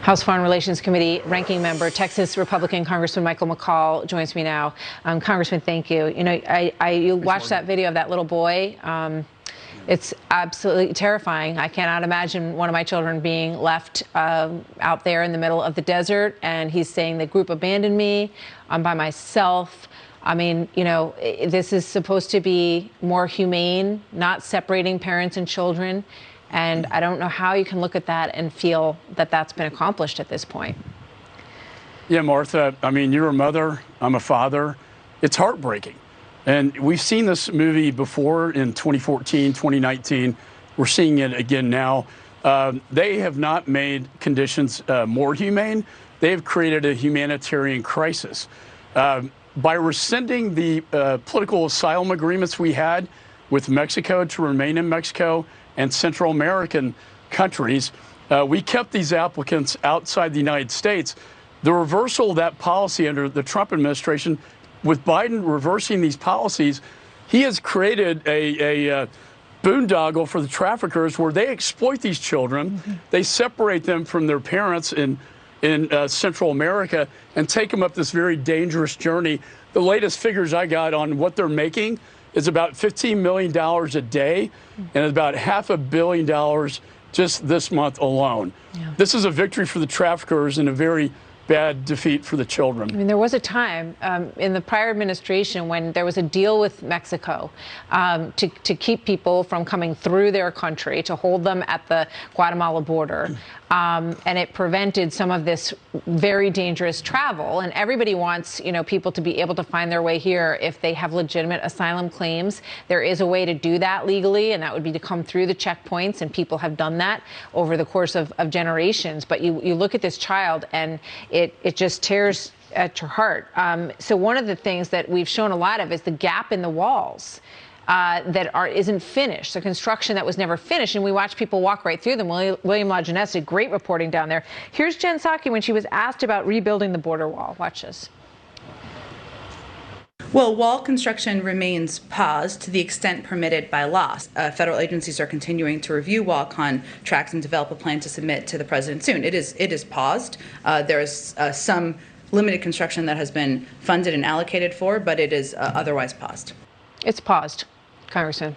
House Foreign Relations Committee ranking member, Texas Republican Congressman Michael McCaul joins me now. Congressman, thank you. You know, you watched that video of that little boy. It's absolutely terrifying. I cannot imagine one of my children being left out there in the middle of the desert, and he's saying the group abandoned me. I'm by myself. I mean, you know, this is supposed to be more humane, not separating parents and children. And I don't know how you can look at that and feel that that's been accomplished at this point. Yeah, Martha, I mean, you're a mother, I'm a father. It's heartbreaking. And we've seen this movie before in 2014, 2019. We're seeing it again now. They have not made conditions more humane. They have created a humanitarian crisis. By rescinding the political asylum agreements we had with Mexico to remain in Mexico and Central American countries, we kept these applicants outside the United States. The reversal of that policy under the Trump administration, with Biden reversing these policies, he has created a boondoggle for the traffickers where they exploit these children. They separate them from their parents in Central America and take them up this very dangerous journey. The latest figures I got on what they're making is about $15 million a day and about $500 million just this month alone. Yeah. This is a victory for the traffickers and a very bad defeat for the children. I mean, there was a time in the prior administration when there was a deal with Mexico to keep people from coming through their country, to hold them at the Guatemala border. And it prevented some of this very dangerous travel. And everybody wants, you know, people to be able to find their way here if they have legitimate asylum claims. There is a way to do that legally, and that would be to come through the checkpoints. And people have done that over the course of generations. But you look at this child, and it just tears at your heart. So one of the things that we've shown a lot of is the gap in the walls. That isn't finished, the construction that was never finished, and we watch people walk right through them. William LaJeunesse did great reporting down there. Here's Jen Psaki when she was asked about rebuilding the border wall. Watch this. Well, wall construction remains paused to the extent permitted by law. Federal agencies are continuing to review wall contracts and develop a plan to submit to the president soon. It is paused. There is some limited construction that has been funded and allocated for, but it is otherwise paused. It's paused. Congressman.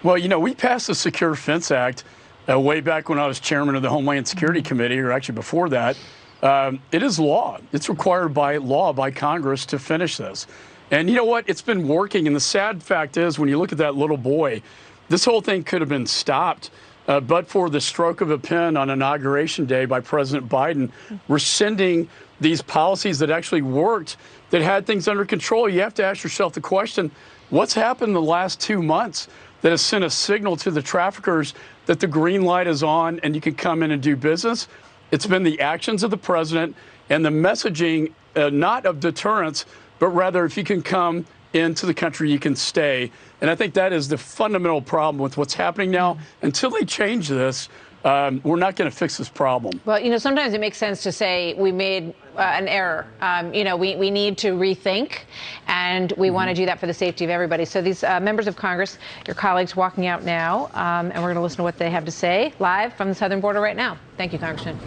Well, you know, we passed the Secure Fence Act way back when I was chairman of the Homeland Security Committee, or actually before that. It is law. It's required by law, by Congress, to finish this. And you know what? It's been working. And the sad fact is, when you look at that little boy, this whole thing could have been stopped but for the stroke of a pen on Inauguration Day by President Biden, rescinding these policies that actually worked, that had things under control. You have to ask yourself the question, what's happened in the last 2 months that has sent a signal to the traffickers that the green light is on and you can come in and do business? It's been the actions of the president and the messaging, not of deterrence, but rather if you can come into the country, you can stay. And I think that is the fundamental problem with what's happening now. Until they change this, we're not going to fix this problem. Well, you know, sometimes it makes sense to say we made an error. You know, we need to rethink, and we want to do that for the safety of everybody. So these members of Congress, your colleagues, walking out now, and we're going to listen to what they have to say live from the southern border right now. Thank you, Congressman.